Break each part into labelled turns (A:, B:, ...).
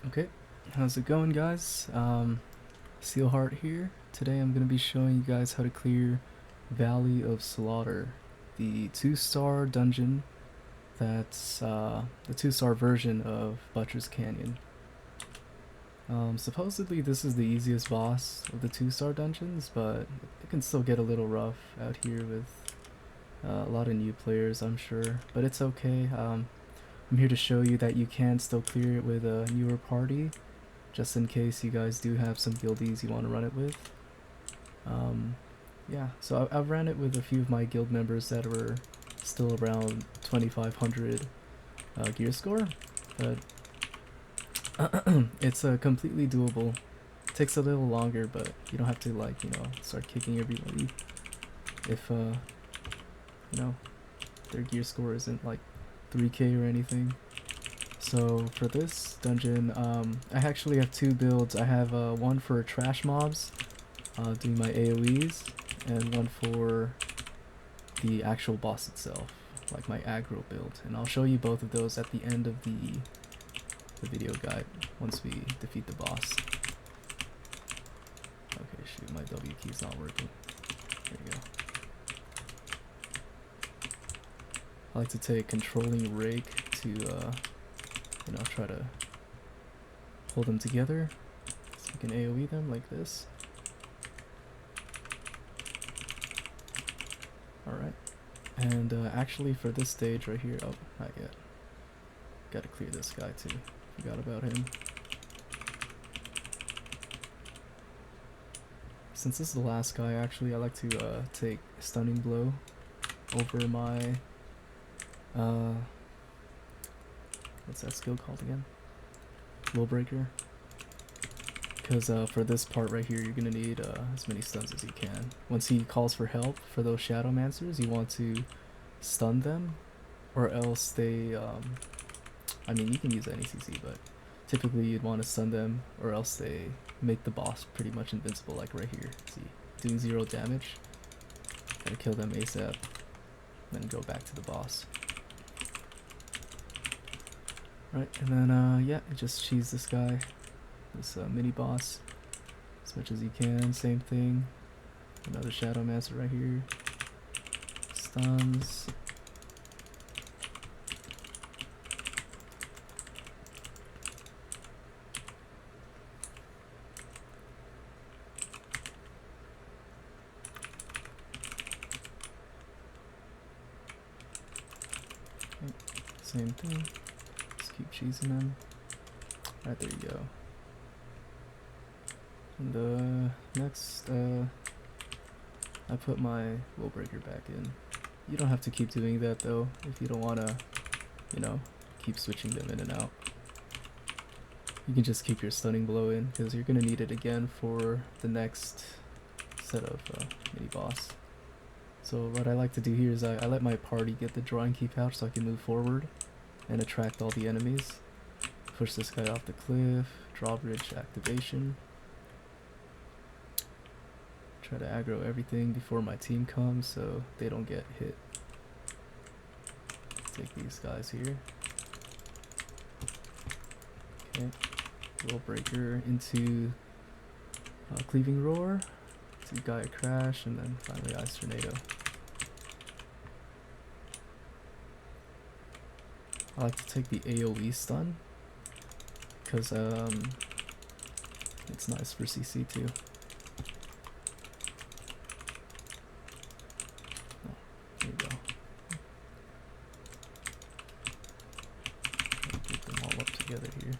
A: Okay, how's it going, guys? Cielhart here. Today I'm going to be showing you guys how to clear Valley of Slaughter, the 2-star dungeon that's the 2-star version of Butcher's Canyon. Supposedly this is the easiest boss of the 2-star dungeons, but it can still get a little rough out here with a lot of new players, I'm sure. But it's okay. I'm here to show you that you can still clear it with a newer party, just in case you guys do have some guildies you want to run it with. Yeah, so I've ran it with a few of my guild members that were still around 2500 gear score, but it's completely doable. It takes a little longer, but you don't have to start kicking everybody if their gear score isn't like 3k or anything. So for this dungeon, I actually have two builds. I have one for trash mobs, doing my AoEs, and one for the actual boss itself, like my aggro build. And I'll show you both of those at the end of the video guide once we defeat the boss. Okay, shoot, my W key's not working. There you go. I like to take controlling rake to try to hold them together so you can AoE them like this. Alright, and actually for this stage right here, oh, not yet. Gotta clear this guy too, forgot about him. Since this is the last guy, actually, I like to take Stunning Blow over my, what's that skill called again? Low Breaker. Because for this part right here, you're going to need as many stuns as you can. Once he calls for help for those Shadowmancers, you want to stun them, or else they, I mean, you can use any CC, but typically you'd want to stun them, or else they make the boss pretty much invincible, like right here. See, doing 0 damage. Gotta kill them ASAP, then go back to the boss. Right, and then, yeah, just cheese this guy, this mini boss, as much as you can. Same thing. Another Shadowmancer right here. Stuns. Okay, same thing. Just keep cheesing them. Right, there you go. And next, I put my Will Breaker back in. You don't have to keep doing that though, if you don't want to, keep switching them in and out. You can just keep your Stunning Blow in, because you're going to need it again for the next set of mini boss. So what I like to do here is I let my party get the drawing key pouch so I can move forward and attract all the enemies. Push this guy off the cliff, drawbridge activation. Try to aggro everything before my team comes so they don't get hit. Take these guys here. Okay, Will Breaker into Cleaving Roar, to Gaia Crash, and then finally Ice Tornado. I like to take the AoE stun, because it's nice for CC too. Oh, there you go. Get them all up together here.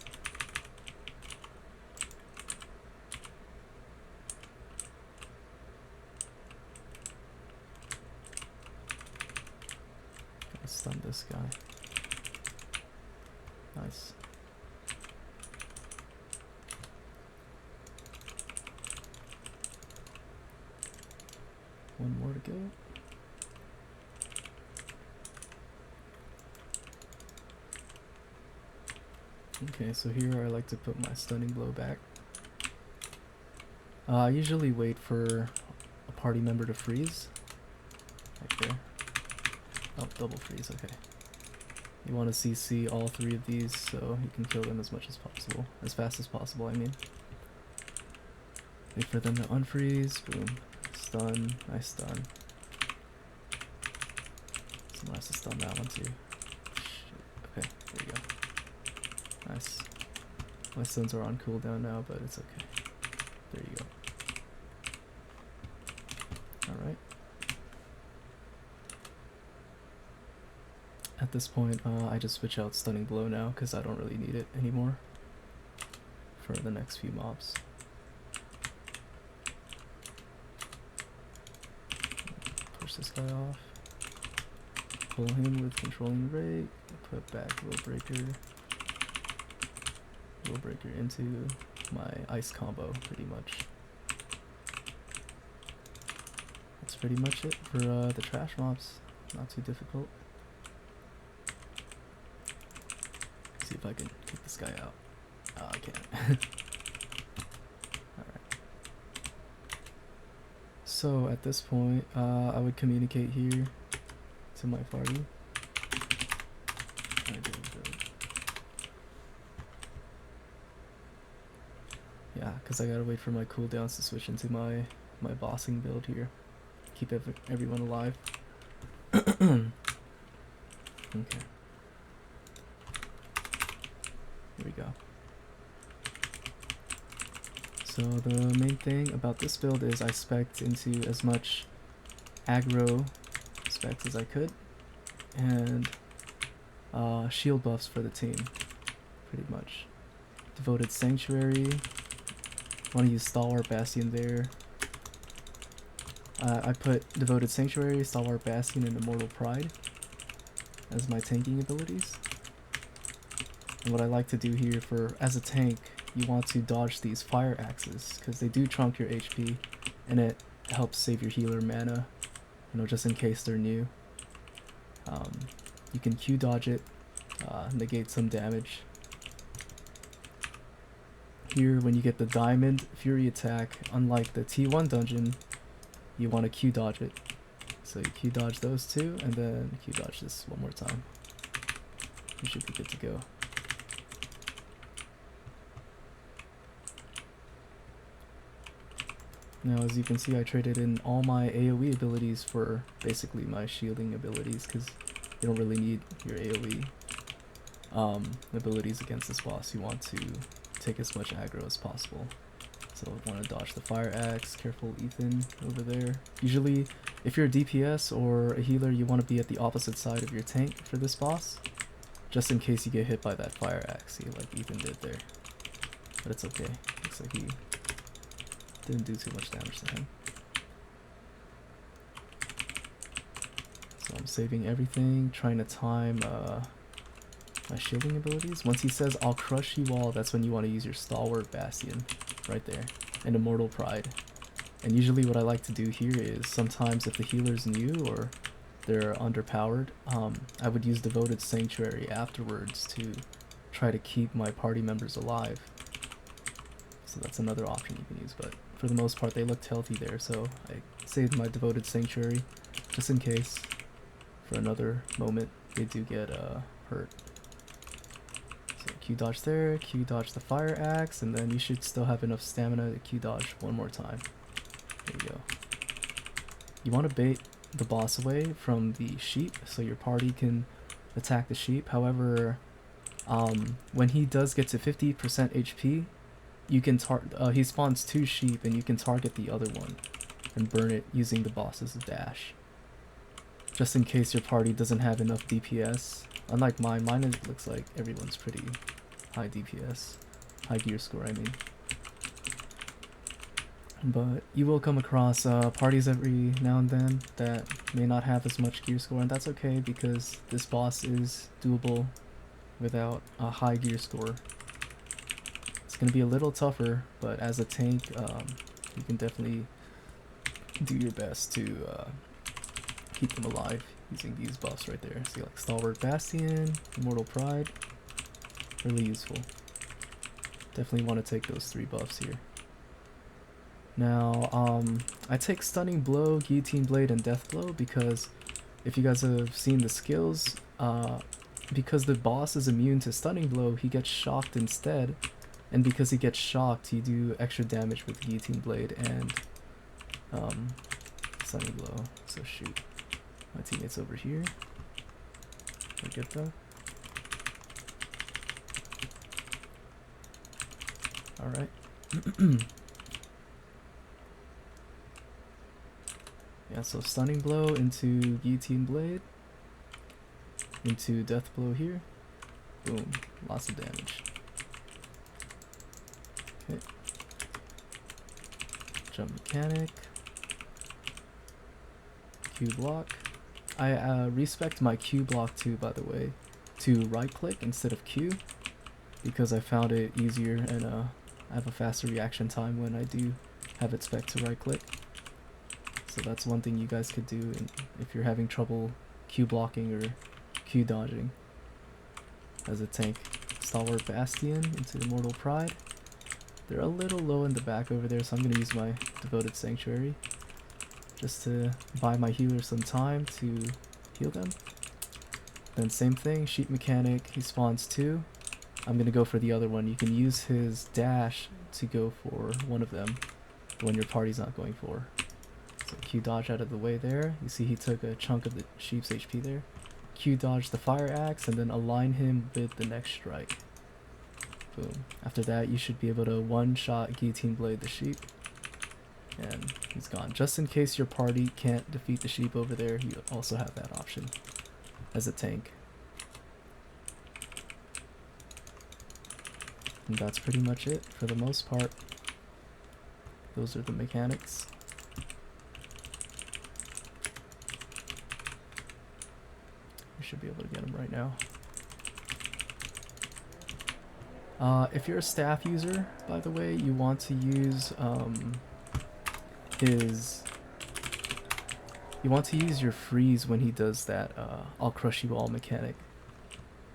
A: Gotta stun this guy. Nice. One more to go. Okay, so here I like to put my Stunning Blow back. I usually wait for a party member to freeze. Right there. Oh, double freeze, okay. You want to CC all 3 of these so you can kill them as much as possible, as fast as possible, I mean. Wait for them to unfreeze, boom, stun, nice stun. Someone has to stun that one too. Shit. Okay, there you go. Nice. My stuns are on cooldown now, but it's okay. There you go. Alright. At this point, I just switch out Stunning Blow now because I don't really need it anymore for the next few mobs. Push this guy off. Pull him with Controlling Rate. Put back Will Breaker into my ice combo, pretty much. That's pretty much it for the trash mobs. Not too difficult. See if I can kick this guy out. Oh, I can't. Alright. So at this point, I would communicate here to my party. Yeah, because I gotta wait for my cooldowns to switch into my bossing build here. Keep everyone alive. Okay. Here we go. So the main thing about this build is I spec'd into as much aggro specs as I could, and shield buffs for the team, pretty much. Devoted Sanctuary, want to use Stalwart Bastion there. I put Devoted Sanctuary, Stalwart Bastion, and Immortal Pride as my tanking abilities. And what I like to do here as a tank, you want to dodge these fire axes because they do trunk your HP, and it helps save your healer mana, you know, just in case they're new. You can Q dodge it, negate some damage. Here, when you get the Diamond Fury attack, unlike the T1 dungeon, you want to Q dodge it. So you Q dodge those 2, and then Q dodge this one more time. You should be good to go. Now, as you can see, I traded in all my AoE abilities for basically my shielding abilities, because you don't really need your AoE abilities against this boss. You want to take as much aggro as possible. So I want to dodge the fire axe. Careful, Ethan, over there. Usually, if you're a DPS or a healer, you want to be at the opposite side of your tank for this boss, just in case you get hit by that fire axe, see, like Ethan did there. But it's okay. Looks like he didn't do too much damage to him. So I'm saving everything, trying to time my shielding abilities. Once he says, "I'll crush you all," that's when you want to use your Stalwart Bastion, right there, and Immortal Pride. And usually what I like to do here is, sometimes if the healer's new or they're underpowered, I would use Devoted Sanctuary afterwards to try to keep my party members alive. So that's another option you can use, but for the most part they looked healthy there, so I saved my Devoted Sanctuary just in case for another moment they do get hurt. So Q dodge there, Q dodge the fire axe, and then you should still have enough stamina to Q dodge one more time. There you go. You want to bait the boss away from the sheep so your party can attack the sheep. However, when he does get to 50% HP, you can he spawns 2 sheep and you can target the other one and burn it using the boss's dash. Just in case your party doesn't have enough DPS. Unlike mine, looks like everyone's pretty high DPS. High gear score, I mean. But you will come across parties every now and then that may not have as much gear score, and that's okay because this boss is doable without a high gear score. It's going to be a little tougher, but as a tank, you can definitely do your best to keep them alive using these buffs right there. See, like Stalwart Bastion, Immortal Pride, really useful. Definitely want to take those 3 buffs here. Now, I take Stunning Blow, Guillotine Blade, and Death Blow because if you guys have seen the skills, because the boss is immune to stunning blow, he gets shocked instead. And because he gets shocked, you do extra damage with guillotine blade and stunning blow. So shoot. My teammate's over here. We're good though. Alright. Yeah, so stunning blow into guillotine blade. Into death blow here. Boom. Lots of damage. Okay. Jump mechanic. Q block. I respect my Q block too, by the way, to right click instead of Q, because I found it easier and I have a faster reaction time when I do have it spec to right click. So that's one thing you guys could do if you're having trouble Q blocking or Q dodging. As a tank, Stalwart Bastion into Immortal Pride. They're a little low in the back over there, so I'm going to use my Devoted Sanctuary just to buy my healer some time to heal them. Then same thing, Sheep Mechanic, he spawns 2. I'm going to go for the other one. You can use his dash to go for one of them, the one your party's not going for. So Q dodge out of the way there. You see he took a chunk of the sheep's HP there. Q dodge the fire axe and then align him with the next strike. Boom. After that you should be able to one-shot guillotine blade the sheep. And he's gone. Just in case your party can't defeat the sheep over there, you also have that option as a tank. And that's pretty much it for the most part. Those are the mechanics. You should be able to get him right now. If you're a staff user, by the way, you want to use your freeze when he does that I'll crush you all mechanic,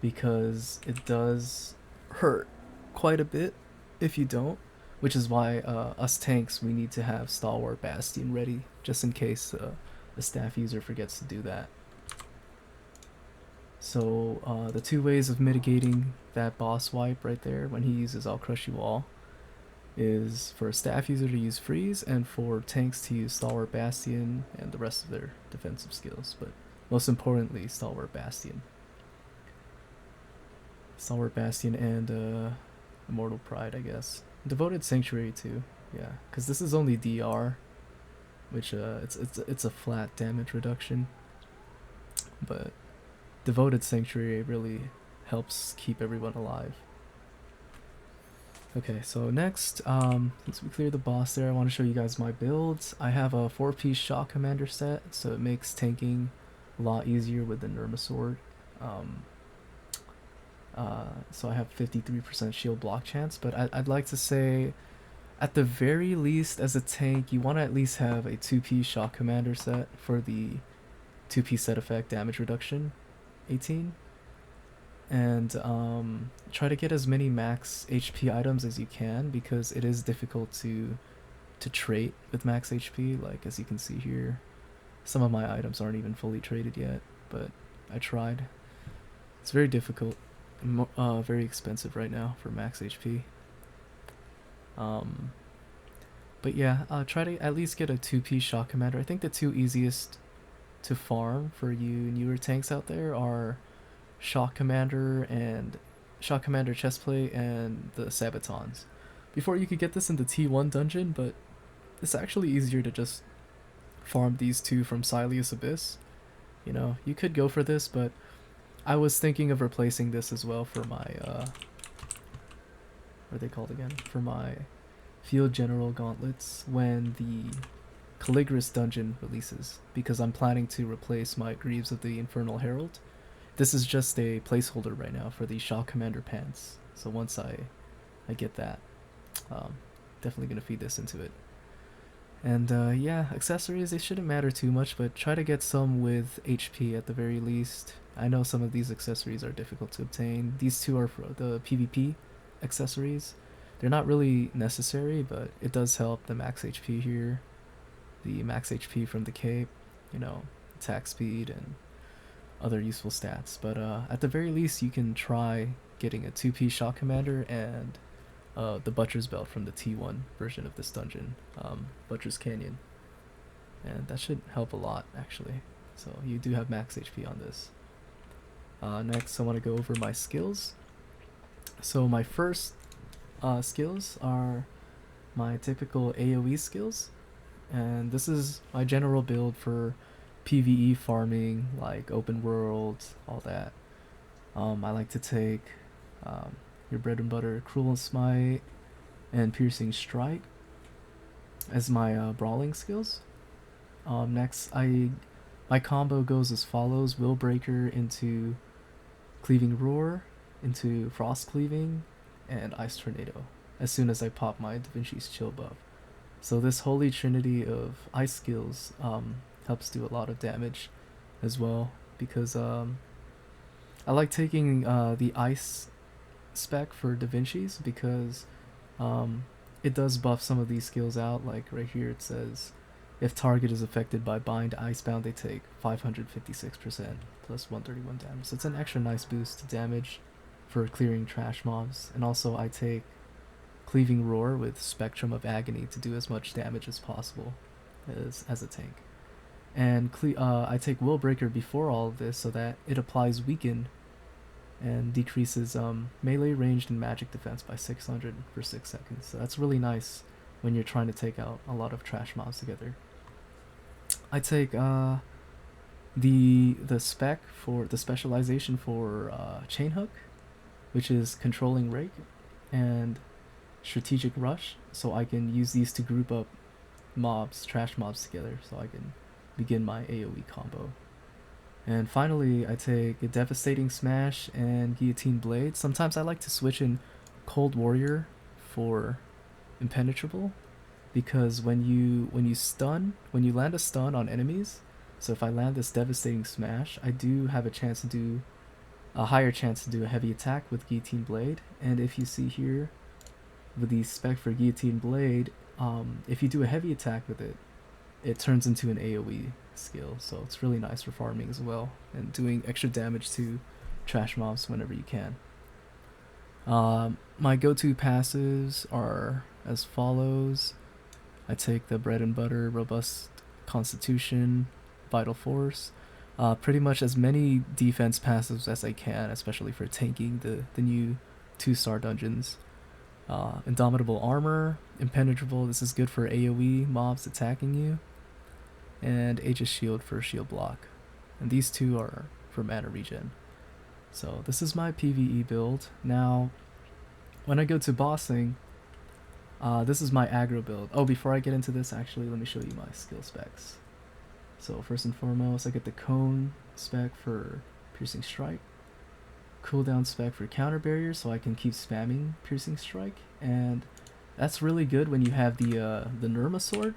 A: because it does hurt quite a bit if you don't, which is why us tanks, we need to have Stalwart Bastion ready just in case the staff user forgets to do that. So the 2 ways of mitigating that boss wipe right there when he uses I'll crush you all is for a staff user to use freeze, and for tanks to use Stalwart Bastion and the rest of their defensive skills, but most importantly Stalwart Bastion. Stalwart Bastion and Immortal Pride, I guess. Devoted Sanctuary too, yeah, because this is only DR, which it's a flat damage reduction, but Devoted Sanctuary really helps keep everyone alive. Okay, so next, since we cleared the boss there, I want to show you guys my builds. I have a 4-piece Shock Commander set, so it makes tanking a lot easier with the Nirma Sword. So I have 53% shield block chance, but I'd like to say, at the very least, as a tank, you want to at least have a 2-piece Shock Commander set for the 2-piece set effect damage reduction, 18. And try to get as many max HP items as you can, because it is difficult to trait with max HP. Like, as you can see here, some of my items aren't even fully traded yet, but I tried. It's very difficult, very expensive right now for max HP. But yeah, try to at least get a 2-piece Shock Commander. I think the 2 easiest to farm for you newer tanks out there are Shock Commander Chestplate and the Sabatons. Before you could get this in the T1 dungeon, but it's actually easier to just farm these 2 from Sileus Abyss. You know, you could go for this, but I was thinking of replacing this as well for my what are they called again? For my Field General Gauntlets when the Caligris dungeon releases, because I'm planning to replace my Greaves of the Infernal Herald. This is just a placeholder right now for the Shock Commander pants. So once I get that, definitely gonna feed this into it. And yeah, accessories, they shouldn't matter too much, but try to get some with HP at the very least. I know some of these accessories are difficult to obtain. These 2 are for the PvP accessories. They're not really necessary, but it does help the max HP here. The max HP from the cape, you know, attack speed, and other useful stats. But at the very least, you can try getting a 2P Shock Commander and the Butcher's Belt from the T1 version of this dungeon, Butcher's Canyon. And that should help a lot, actually. So you do have max HP on this. Next, I want to go over my skills. So my first skills are my typical AoE skills. And this is my general build for PvE farming, like open world, all that. I like to take your bread and butter Cruel Smite and Piercing Strike as my brawling skills. Next, my combo goes as follows: Will Breaker into Cleaving Roar, into Frost Cleaving, and Ice Tornado, as soon as I pop my Da Vinci's Chill buff. So this holy trinity of ice skills helps do a lot of damage as well, because I like taking the ice spec for Da Vinci's, because it does buff some of these skills out. Like right here it says, if target is affected by Bind Icebound, they take 556% plus 131 damage. So it's an extra nice boost to damage for clearing trash mobs. And also I take Cleaving Roar with Spectrum of Agony to do as much damage as possible as a tank. And I take Will Breaker before all of this so that it applies Weaken and decreases melee, ranged, and magic defense by 600 for 6 seconds. So that's really nice when you're trying to take out a lot of trash mobs together. I take the spec for the specialization for Chain Hook, which is Controlling Rake and Strategic Rush, so I can use these to group up trash mobs together, so I can begin my AoE combo. And finally, I take a Devastating Smash and Guillotine Blade. Sometimes I like to switch in Cold Warrior for Impenetrable, because when you land a stun on enemies, so if I land this Devastating Smash, I do have a higher chance to do a heavy attack with Guillotine Blade. And if you see here, with the spec for Guillotine Blade, if you do a heavy attack with it, it turns into an AoE skill, so it's really nice for farming as well, and doing extra damage to trash mobs whenever you can. My go-to passives are as follows. I take the bread and butter, Robust Constitution, Vital Force, pretty much as many defense passives as I can, especially for tanking the new 2-star dungeons. Indomitable Armor, Impenetrable, this is good for AoE mobs attacking you, and Aegis Shield for shield block. And these two are for mana regen. So this is my PvE build. Now, when I go to bossing, this is my aggro build. Oh, before I get into this, actually, let me show you my skill specs. So first and foremost, I get the Cone spec for Piercing Strike, cooldown spec for Counter Barrier, so I can keep spamming Piercing Strike, and that's really good when you have the Nirma sword,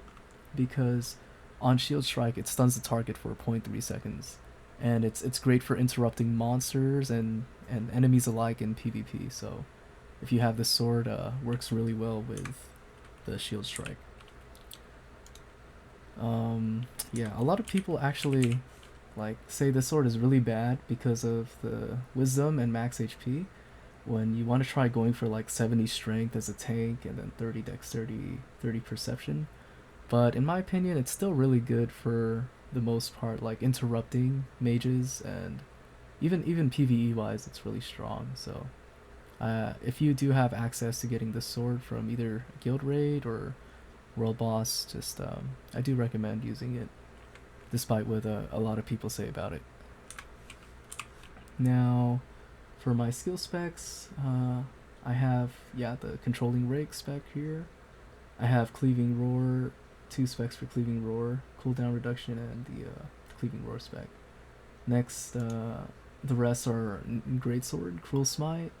A: because on Shield Strike it stuns the target for 0.3 seconds, and it's great for interrupting monsters and enemies alike in PvP. So if you have this sword, works really well with the Shield Strike. Yeah, a lot of people actually say this sword is really bad because of the wisdom and max HP, when you want to try going for 70 strength as a tank and then 30 dexterity, 30 perception. But in my opinion, it's still really good for the most part, interrupting mages, and even PvE wise, it's really strong. So if you do have access to getting this sword from either guild raid or world boss, just I do recommend using it, despite what a lot of people say about it. Now, for my skill specs, I have the Controlling Rake spec here. I have Cleaving Roar, 2 specs for Cleaving Roar, cooldown reduction, and the Cleaving Roar spec. Next, the rest are Greatsword, Cruel Smite,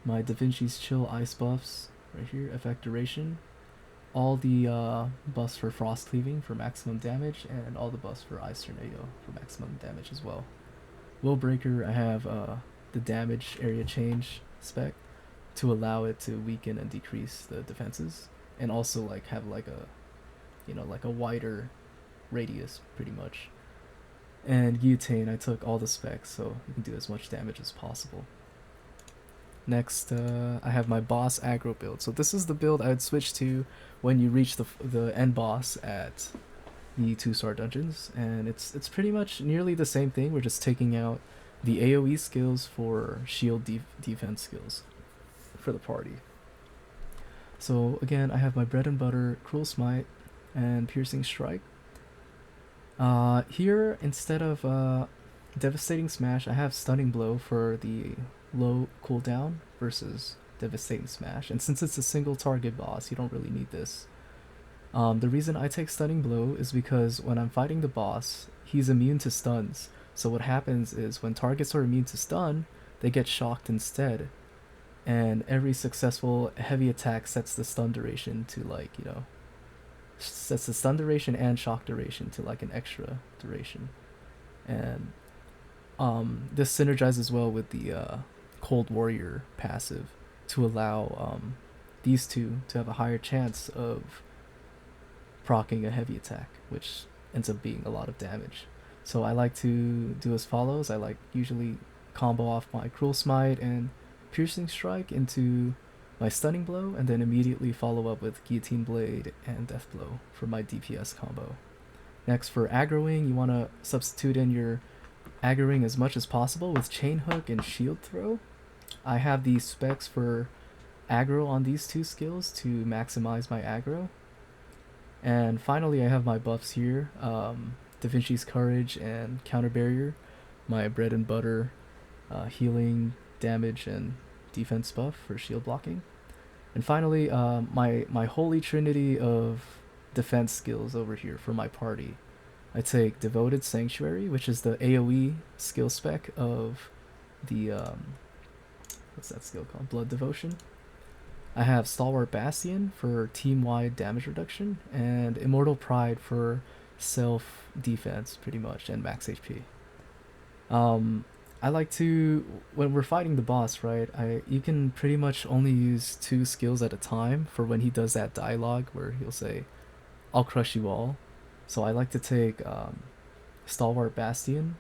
A: my Da Vinci's Chill ice buffs right here, effect duration, all the buffs for Frost Cleaving for maximum damage, and all the buffs for Ice Tornado for maximum damage as well. Will Breaker, I have the damage area change spec to allow it to weaken and decrease the defenses, and also have a wider radius pretty much. And Guillotine, I took all the specs, so you can do as much damage as possible. Next, I have my boss aggro build. So this is the build I'd switch to when you reach the end boss at the 2-star dungeons, and it's pretty much nearly the same thing. We're just taking out the AoE skills for shield defense skills for the party. So again, I have my bread and butter Cruel Smite and Piercing Strike. Here, instead of Devastating Smash, I have Stunning Blow for the low cooldown versus Devastating Smash. And since it's a single target boss, you don't really need this. The reason I take Stunning Blow is because when I'm fighting the boss, he's immune to stuns. So what happens is when targets are immune to stun, they get shocked instead. And every successful heavy attack sets the stun duration to, like, you know, sets the stun duration and shock duration to like an extra duration. And this synergizes well with the Cold Warrior passive to allow these two to have a higher chance of proccing a heavy attack, which ends up being a lot of damage. So I like to do as follows. I like usually combo off my Cruel Smite and Piercing Strike into my Stunning Blow, and then immediately follow up with Guillotine Blade and Death Blow for my DPS combo. Next, for aggroing, you want to substitute in your aggroing as much as possible with Chain Hook and Shield Throw. I have the specs for aggro on these two skills to maximize my aggro. And finally, I have my buffs here, Da Vinci's Courage and Counter Barrier, my bread and butter healing, damage, and defense buff for shield blocking. And finally, my holy trinity of defense skills over here for my party. I take Devoted Sanctuary, which is the AoE skill spec of the, what's that skill called? Blood Devotion. I have Stalwart Bastion for team-wide damage reduction, and Immortal Pride for self-defense, pretty much, and max HP. I like to, when we're fighting the boss, right, you can pretty much only use 2 skills at a time for when he does that dialogue where he'll say, "I'll crush you all." So I like to take Stalwart Bastion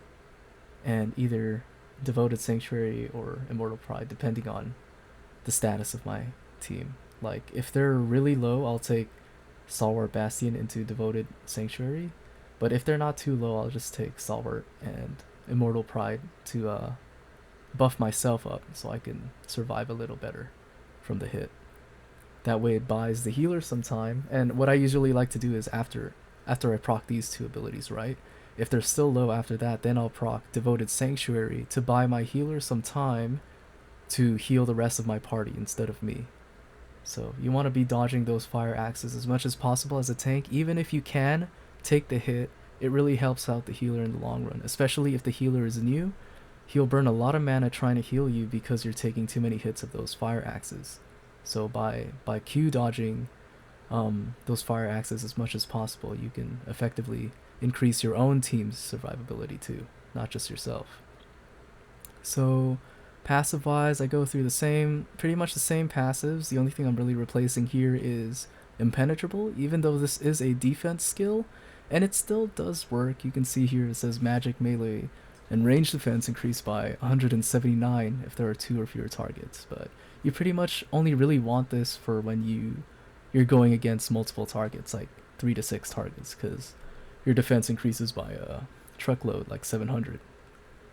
A: and either Devoted Sanctuary or Immortal Pride, depending on the status of my team. Like, if they're really low, I'll take Stalwart Bastion into Devoted Sanctuary, but if they're not too low, I'll just take Stalwart and Immortal Pride to buff myself up so I can survive a little better from the hit. That way it buys the healer some time. And what I usually like to do is after I proc these 2 abilities, right, if they're still low after that, then I'll proc Devoted Sanctuary to buy my healer some time to heal the rest of my party instead of me. So you want to be dodging those fire axes as much as possible as a tank. Even if you can take the hit, it really helps out the healer in the long run, especially if the healer is new. He'll burn a lot of mana trying to heal you because you're taking too many hits of those fire axes. So by Q dodging those fire axes as much as possible, you can effectively increase your own team's survivability too, not just yourself. So passive wise, I go through pretty much the same passives. The only thing I'm really replacing here is Impenetrable, even though this is a defense skill, and it still does work. You can see here it says magic melee and range defense increased by 179 if there are 2 or fewer targets, but you pretty much only really want this for when you're going against multiple targets, like 3 to 6 targets, because your defense increases by a truckload, like 700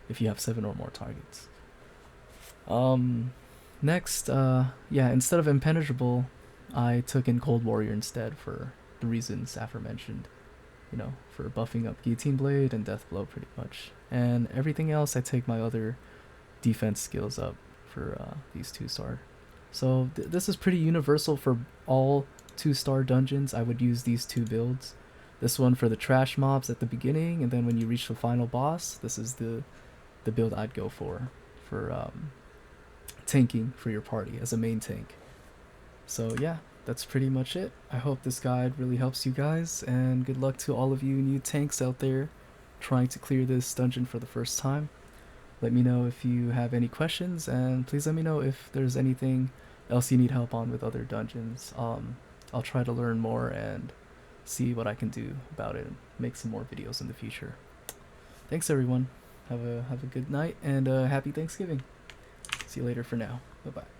A: if you have 7 or more targets. Next, instead of Impenetrable, I took in Cold Warrior instead for the reasons aforementioned. You know, for buffing up Guillotine Blade and Death Blow pretty much. And everything else, I take my other defense skills up for these 2-star. So this is pretty universal for all 2-star dungeons. I would use these 2 builds. This one for the trash mobs at the beginning, and then when you reach the final boss, this is the build I'd go for tanking for your party as a main tank. So yeah, that's pretty much it. I hope this guide really helps you guys, and good luck to all of you new tanks out there trying to clear this dungeon for the first time. Let me know if you have any questions, and please let me know if there's anything else you need help on with other dungeons. I'll try to learn more and see what I can do about it and make some more videos in the future. thanks everyone. Have a good night and happy Thanksgiving. See you later for now. Bye bye.